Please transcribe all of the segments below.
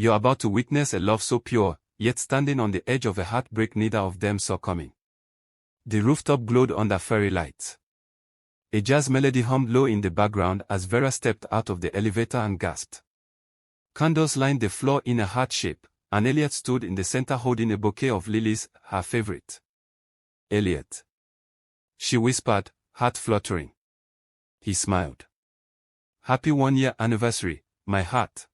You're about to witness a love so pure, yet standing on the edge of a heartbreak neither of them saw coming. The rooftop glowed under fairy lights. A jazz melody hummed low in the background as Vera stepped out of the elevator and gasped. Candles lined the floor in a heart shape, and Elliot stood in the center holding a bouquet of lilies, her favorite. Elliot, she whispered, heart fluttering. He smiled. Happy 1-year anniversary, my heart.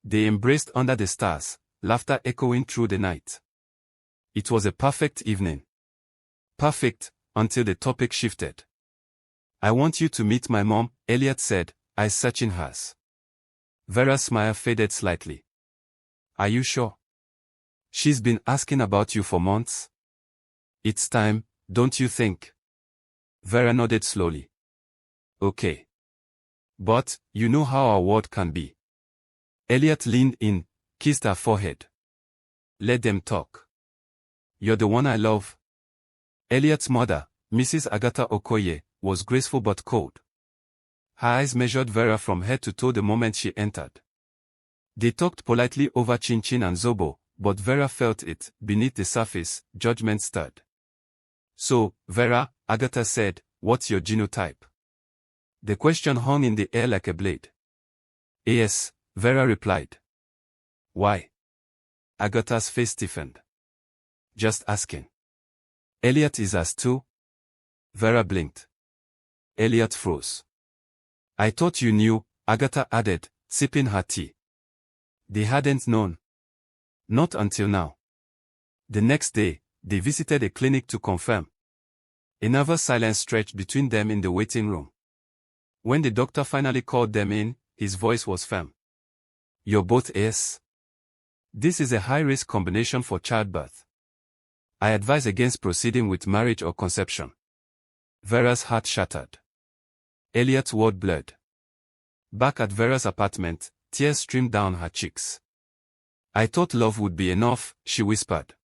They embraced under the stars, laughter echoing through the night. It was a perfect evening. Perfect, until the topic shifted. I want you to meet my mom, Elliot said, eyes searching hers. Vera's smile faded slightly. Are you sure? She's been asking about you for months. It's time, don't you think? Vera nodded slowly. Okay. But, you know how our world can be. Elliot leaned in, kissed her forehead. Let them talk. You're the one I love. Elliot's mother, Mrs. Agatha Okoye, was graceful but cold. Her eyes measured Vera from head to toe the moment she entered. They talked politely over chin-chin and zobo, but Vera felt it, beneath the surface, judgment stirred. So, Vera, Agatha said, what's your genotype? The question hung in the air like a blade. Yes, Vera replied. Why? Agatha's face stiffened. Just asking. Elliot is as too? Vera blinked. Elliot froze. I thought you knew, Agatha added, sipping her tea. They hadn't known. Not until now. The next day, they visited a clinic to confirm. A nervous silence stretched between them in the waiting room. When the doctor finally called them in, his voice was firm. You're both A's. This is a high-risk combination for childbirth. I advise against proceeding with marriage or conception. Vera's heart shattered. Elliot's word blurred. Back at Vera's apartment, tears streamed down her cheeks. I thought love would be enough, she whispered.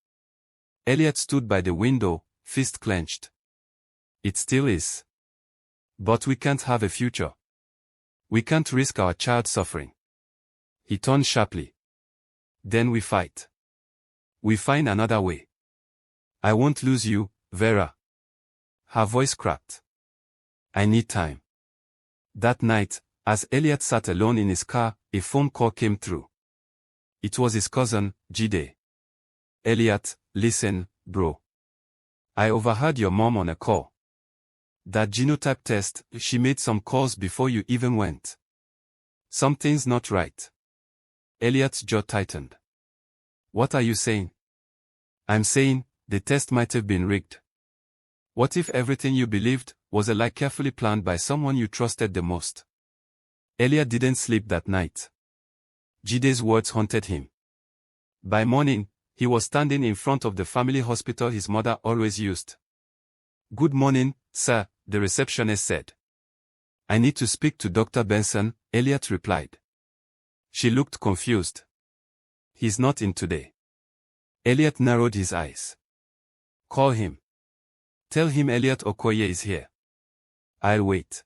Elliot stood by the window, fist clenched. It still is. But we can't have a future. We can't risk our child suffering. He turned sharply. Then we fight. We find another way. I won't lose you, Vera. Her voice cracked. I need time. That night, as Elliot sat alone in his car, a phone call came through. It was his cousin, Jide. Elliot, listen, bro. I overheard your mom on a call. That genotype test, she made some calls before you even went. Something's not right. Elliot's jaw tightened. What are you saying? I'm saying, the test might have been rigged. What if everything you believed was a lie carefully planned by someone you trusted the most? Elliot didn't sleep that night. Jide's words haunted him. By morning, he was standing in front of the family hospital his mother always used. Good morning, sir, the receptionist said. I need to speak to Dr. Benson, Elliot replied. She looked confused. He's not in today. Elliot narrowed his eyes. Call him. Tell him Elliot Okoye is here. I'll wait.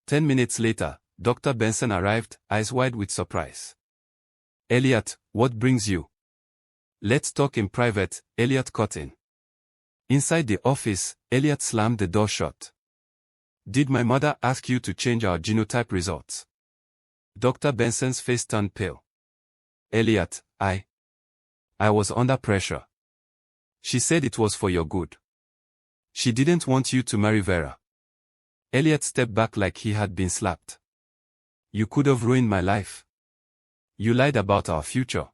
10 minutes later, Dr. Benson arrived, eyes wide with surprise. Elliot, what brings you? Let's talk in private, Elliot cut in. Inside the office, Elliot slammed the door shut. Did my mother ask you to change our genotype results? Dr. Benson's face turned pale. Elliot, I was under pressure. She said it was for your good. She didn't want you to marry Vera. Elliot stepped back like he had been slapped. You could have ruined my life. You lied about our future.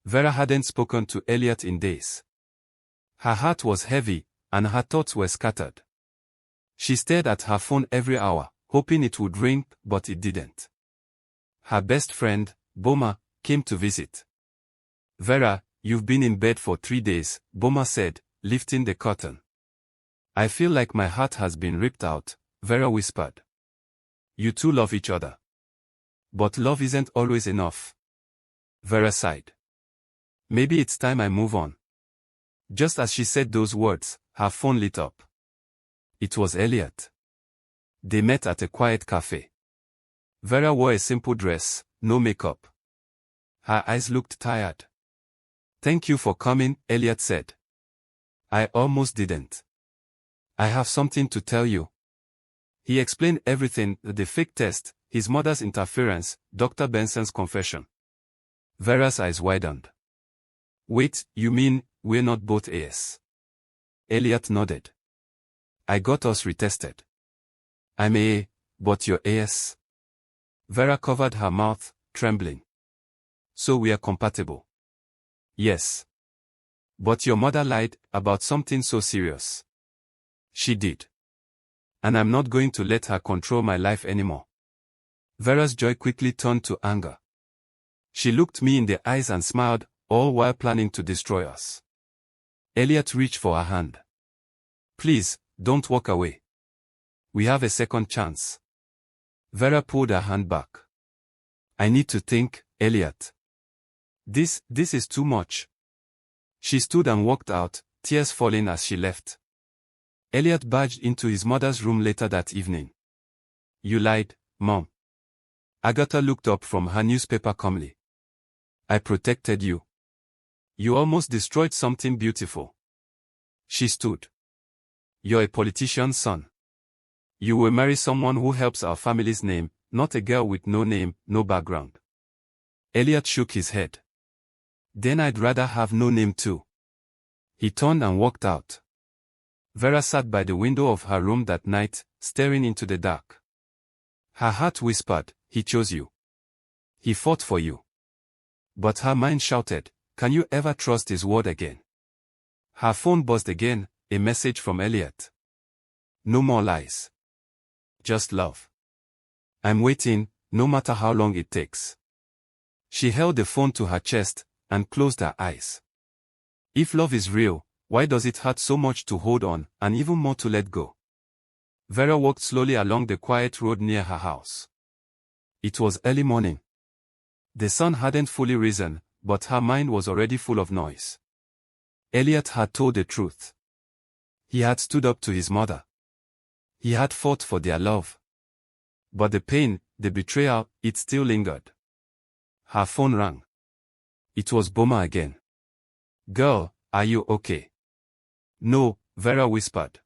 Vera hadn't spoken to Elliot in days. Her heart was heavy, and her thoughts were scattered. She stared at her phone every hour, hoping it would ring, but it didn't. Her best friend, Boma, came to visit. Vera, you've been in bed for 3 days, Boma said, lifting the curtain. I feel like my heart has been ripped out, Vera whispered. You two love each other. But love isn't always enough. Vera sighed. Maybe it's time I move on. Just as she said those words, her phone lit up. It was Elliot. They met at a quiet cafe. Vera wore a simple dress, no makeup. Her eyes looked tired. "Thank you for coming," Elliot said. "I almost didn't. I have something to tell you." He explained everything, the fake test, his mother's interference, Dr. Benson's confession. Vera's eyes widened. "Wait, you mean, we're not both AS?" Elliot nodded. "I got us retested. I'm AA, but you're AS." Vera covered her mouth, trembling. "So we are compatible?" "Yes. But your mother lied about something so serious." "She did. And I'm not going to let her control my life anymore." Vera's joy quickly turned to anger. She looked me in the eyes and smiled, all while planning to destroy us. Elliot reached for her hand. "Please, don't walk away. We have a second chance." Vera pulled her hand back. "I need to think, Elliot. This is too much." She stood and walked out, tears falling as she left. Elliot barged into his mother's room later that evening. "You lied, Mom." Agatha looked up from her newspaper calmly. "I protected you. You almost destroyed something beautiful." She stood. "You're a politician's son. You will marry someone who helps our family's name, not a girl with no name, no background." Elliot shook his head. "Then I'd rather have no name too." He turned and walked out. Vera sat by the window of her room that night, staring into the dark. Her heart whispered, "He chose you. He fought for you." But her mind shouted, "Can you ever trust his word again?" Her phone buzzed again, a message from Elliot. "No more lies. Just love. I'm waiting, no matter how long it takes." She held the phone to her chest and closed her eyes. If love is real, why does it hurt so much to hold on, and even more to let go? Vera walked slowly along the quiet road near her house. It was early morning. The sun hadn't fully risen, but her mind was already full of noise. Elliot had told the truth. He had stood up to his mother. He had fought for their love. But the pain, the betrayal, it still lingered. Her phone rang. It was Boma again. "Girl, are you okay?" "No," Vera whispered.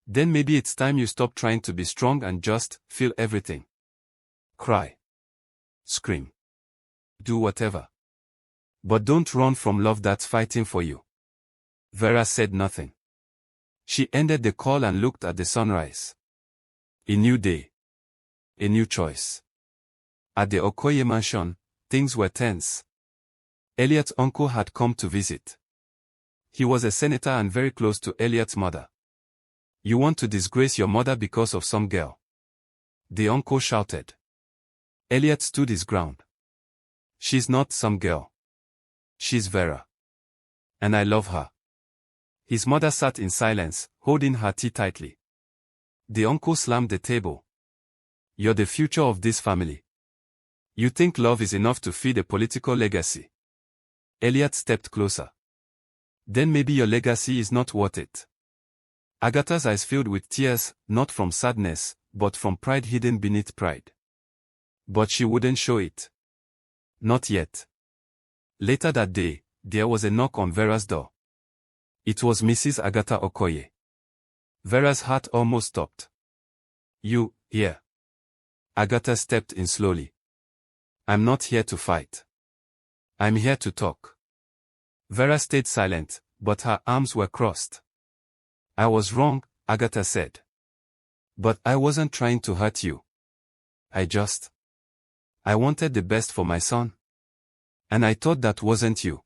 "Then maybe it's time you stop trying to be strong and just feel everything. Cry. Scream. Do whatever. But don't run from love that's fighting for you." Vera said nothing. She ended the call and looked at the sunrise. A new day. A new choice. At the Okoye mansion, things were tense. Elliot's uncle had come to visit. He was a senator and very close to Elliot's mother. "You want to disgrace your mother because of some girl?" the uncle shouted. Elliot stood his ground. "She's not some girl. She's Vera. And I love her." His mother sat in silence, holding her tea tightly. The uncle slammed the table. "You're the future of this family. You think love is enough to feed a political legacy?" Elliot stepped closer. "Then maybe your legacy is not worth it." Agatha's eyes filled with tears, not from sadness, but from pride hidden beneath pride. But she wouldn't show it. Not yet. Later that day, there was a knock on Vera's door. It was Mrs. Agatha Okoye. Vera's heart almost stopped. "You, here." Agatha stepped in slowly. "I'm not here to fight. I'm here to talk." Vera stayed silent, but her arms were crossed. "I was wrong," Agatha said. "But I wasn't trying to hurt you. I wanted the best for my son. And I thought that wasn't you."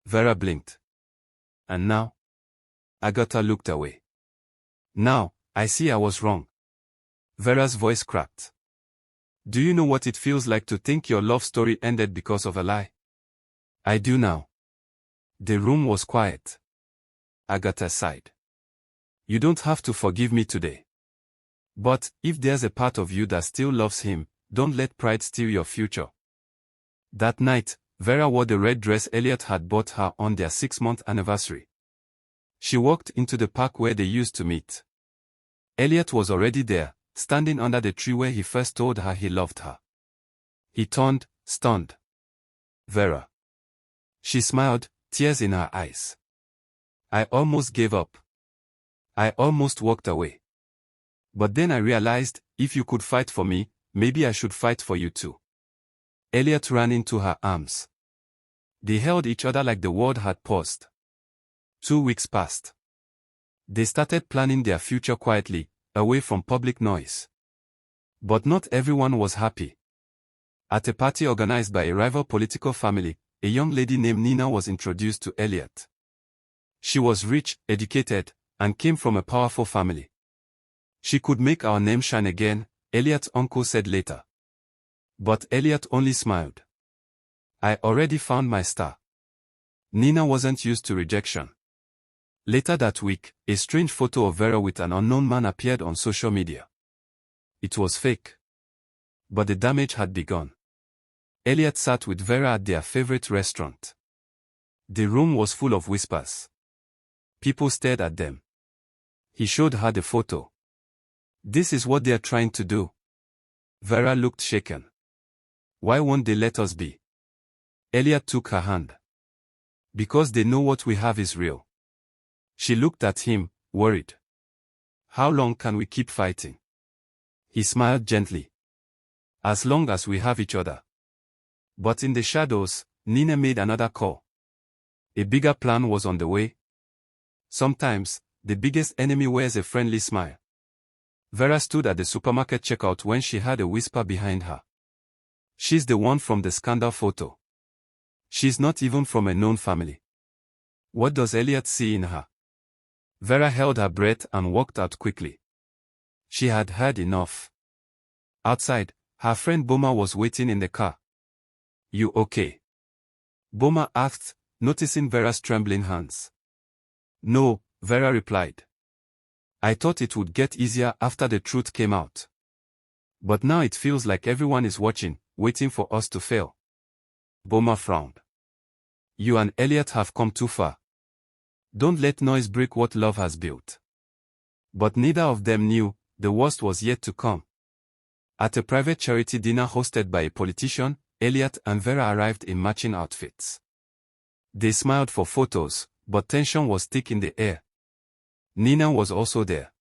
Vera blinked. "And now?" Agatha looked away. "Now, I see I was wrong." Vera's voice cracked. "Do you know what it feels like to think your love story ended because of a lie?" "I do now." The room was quiet. Agatha sighed. "You don't have to forgive me today. But, if there's a part of you that still loves him, don't let pride steal your future." That night, Vera wore the red dress Elliot had bought her on their 6-month anniversary. She walked into the park where they used to meet. Elliot was already there, standing under the tree where he first told her he loved her. He turned, stunned. Vera. She smiled, tears in her eyes. I almost gave up. I almost walked away. But then I realized, if you could fight for me, maybe I should fight for you too. Elliot ran into her arms. They held each other like the world had paused. 2 weeks passed. They started planning their future quietly, away from public noise. But not everyone was happy. At a party organized by a rival political family, a young lady named Nina was introduced to Elliot. She was rich, educated, and came from a powerful family. She could make our name shine again, Elliot's uncle said later. But Elliot only smiled. I already found my star. Nina wasn't used to rejection. Later that week, a strange photo of Vera with an unknown man appeared on social media. It was fake. But the damage had begun. Elliot sat with Vera at their favorite restaurant. The room was full of whispers. People stared at them. He showed her the photo. This is what they are trying to do. Vera looked shaken. Why won't they let us be? Elliot took her hand. Because they know what we have is real. She looked at him, worried. How long can we keep fighting? He smiled gently. As long as we have each other. But in the shadows, Nina made another call. A bigger plan was on the way. Sometimes, the biggest enemy wears a friendly smile. Vera stood at the supermarket checkout when she heard a whisper behind her. She's the one from the scandal photo. She's not even from a known family. What does Elliot see in her? Vera held her breath and walked out quickly. She had heard enough. Outside, her friend Boma was waiting in the car. You okay? Boma asked, noticing Vera's trembling hands. No, Vera replied. I thought it would get easier after the truth came out. But now it feels like everyone is watching, waiting for us to fail. Boma frowned. You and Elliot have come too far. Don't let noise break what love has built. But neither of them knew, the worst was yet to come. At a private charity dinner hosted by a politician, Elliot and Vera arrived in matching outfits. They smiled for photos, but tension was thick in the air. Nina was also there.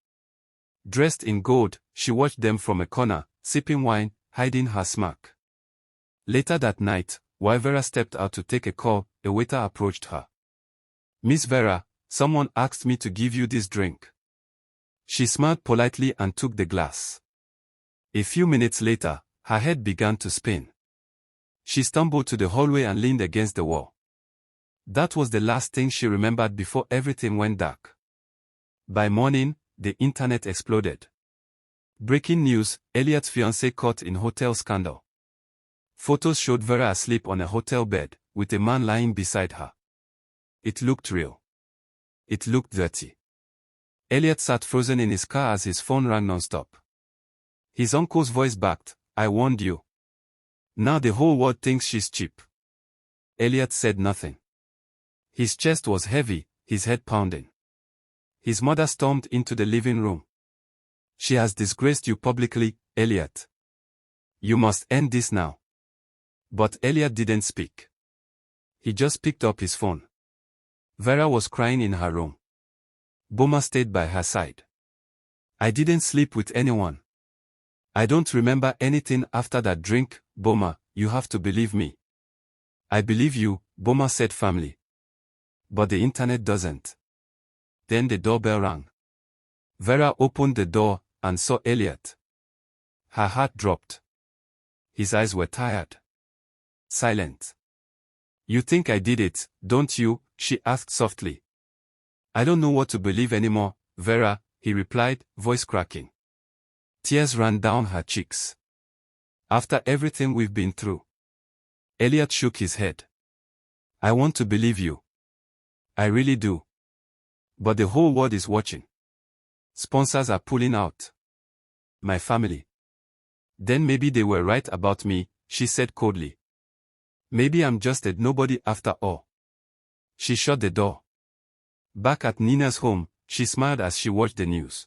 Dressed in gold, she watched them from a corner, sipping wine, hiding her smirk. Later that night, while Vera stepped out to take a call, a waiter approached her. Miss Vera, someone asked me to give you this drink. She smiled politely and took the glass. A few minutes later, her head began to spin. She stumbled to the hallway and leaned against the wall. That was the last thing she remembered before everything went dark. By morning, the internet exploded. Breaking news, Elliot's fiancée caught in hotel scandal. Photos showed Vera asleep on a hotel bed, with a man lying beside her. It looked real. It looked dirty. Elliot sat frozen in his car as his phone rang non-stop. His uncle's voice barked, I warned you. Now the whole world thinks she's cheap. Elliot said nothing. His chest was heavy, his head pounding. His mother stormed into the living room. She has disgraced you publicly, Elliot. You must end this now. But Elliot didn't speak. He just picked up his phone. Vera was crying in her room. Boma stayed by her side. I didn't sleep with anyone. I don't remember anything after that drink, Boma, you have to believe me. I believe you, Boma said firmly. But the internet doesn't. Then the doorbell rang. Vera opened the door and saw Elliot. Her heart dropped. His eyes were tired. Silent. You think I did it, don't you? She asked softly. I don't know what to believe anymore, Vera, he replied, voice cracking. Tears ran down her cheeks. After everything we've been through. Elliot shook his head. I want to believe you. I really do. But the whole world is watching. Sponsors are pulling out. My family. Then maybe they were right about me, she said coldly. Maybe I'm just a nobody after all. She shut the door. Back at Nina's home, she smiled as she watched the news.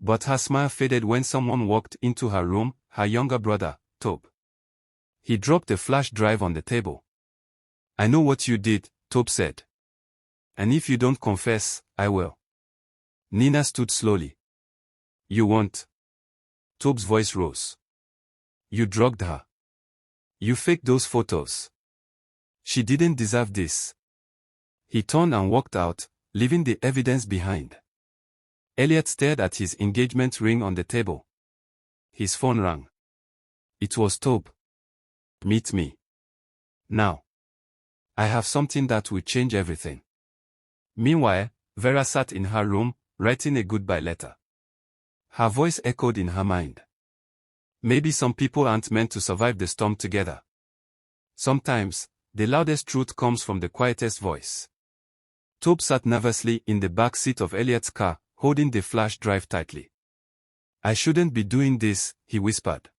But her smile faded when someone walked into her room, her younger brother, Tob. He dropped a flash drive on the table. I know what you did, Tobe said. And if you don't confess, I will. Nina stood slowly. You won't. Tobe's voice rose. You drugged her. You faked those photos. She didn't deserve this. He turned and walked out, leaving the evidence behind. Elliot stared at his engagement ring on the table. His phone rang. It was Tobe. Meet me. Now. I have something that will change everything. Meanwhile, Vera sat in her room, writing a goodbye letter. Her voice echoed in her mind. Maybe some people aren't meant to survive the storm together. Sometimes, the loudest truth comes from the quietest voice. Tobe sat nervously in the back seat of Elliot's car, holding the flash drive tightly. I shouldn't be doing this, he whispered.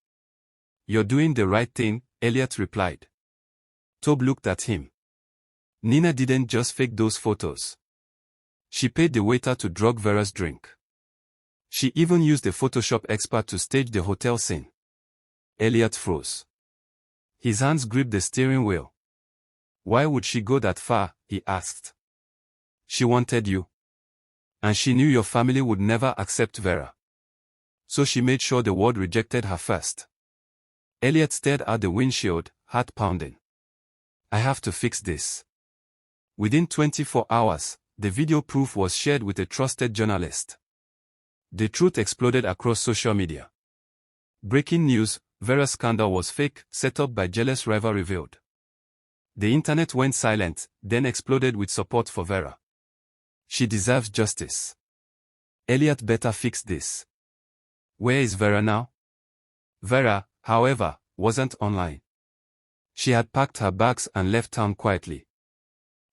You're doing the right thing, Elliot replied. Tobe looked at him. Nina didn't just fake those photos. She paid the waiter to drug Vera's drink. She even used a Photoshop expert to stage the hotel scene. Elliot froze. His hands gripped the steering wheel. Why would she go that far, he asked. She wanted you. And she knew your family would never accept Vera. So she made sure the world rejected her first. Elliot stared at the windshield, heart pounding. I have to fix this. Within 24 hours, the video proof was shared with a trusted journalist. The truth exploded across social media. Breaking news, Vera's scandal was fake, set up by jealous rival revealed. The internet went silent, then exploded with support for Vera. She deserves justice. Elliot better fix this. Where is Vera now? Vera, however, wasn't online. She had packed her bags and left town quietly.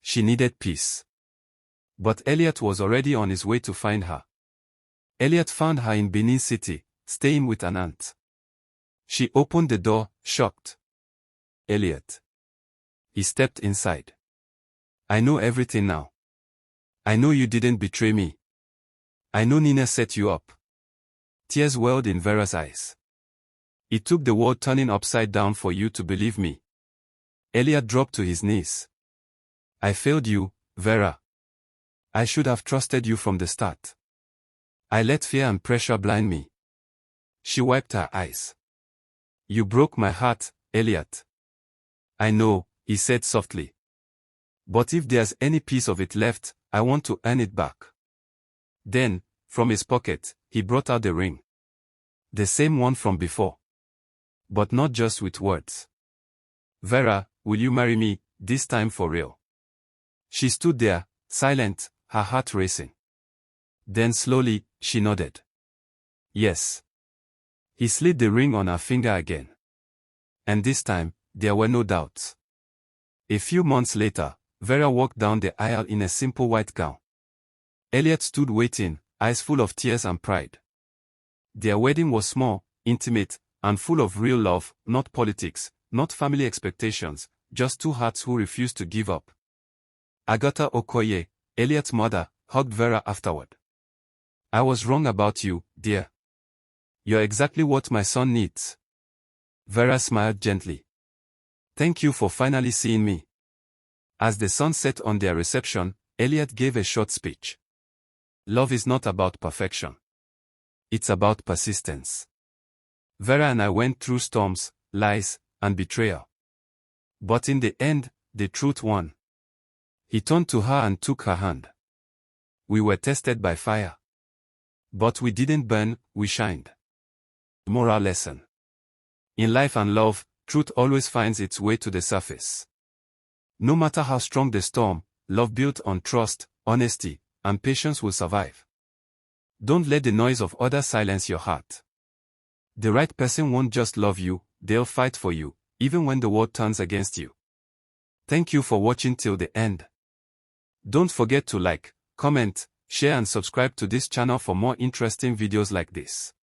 She needed peace. But Elliot was already on his way to find her. Elliot found her in Benin City, staying with an aunt. She opened the door, shocked. Elliot. He stepped inside. I know everything now. I know you didn't betray me. I know Nina set you up. Tears welled in Vera's eyes. It took the world turning upside down for you to believe me. Elliot dropped to his knees. I failed you, Vera. I should have trusted you from the start. I let fear and pressure blind me. She wiped her eyes. You broke my heart, Elliot. I know, he said softly. But if there's any piece of it left, I want to earn it back. Then, from his pocket, he brought out the ring. The same one from before. But not just with words. Vera, will you marry me, this time for real? She stood there, silent, her heart racing. Then slowly, she nodded. Yes. He slid the ring on her finger again. And this time, there were no doubts. A few months later, Vera walked down the aisle in a simple white gown. Elliot stood waiting, eyes full of tears and pride. Their wedding was small, intimate, and full of real love, not politics, not family expectations, just two hearts who refused to give up. Agatha Okoye, Elliot's mother, hugged Vera afterward. I was wrong about you, dear. You're exactly what my son needs. Vera smiled gently. Thank you for finally seeing me. As the sun set on their reception, Elliot gave a short speech. Love is not about perfection. It's about persistence. Vera and I went through storms, lies, and betrayal. But in the end, the truth won. He turned to her and took her hand. We were tested by fire. But we didn't burn, we shined. Moral lesson. In life and love, truth always finds its way to the surface. No matter how strong the storm, love built on trust, honesty, and patience will survive. Don't let the noise of others silence your heart. The right person won't just love you, they'll fight for you, even when the world turns against you. Thank you for watching till the end. Don't forget to like, comment, share and subscribe to this channel for more interesting videos like this.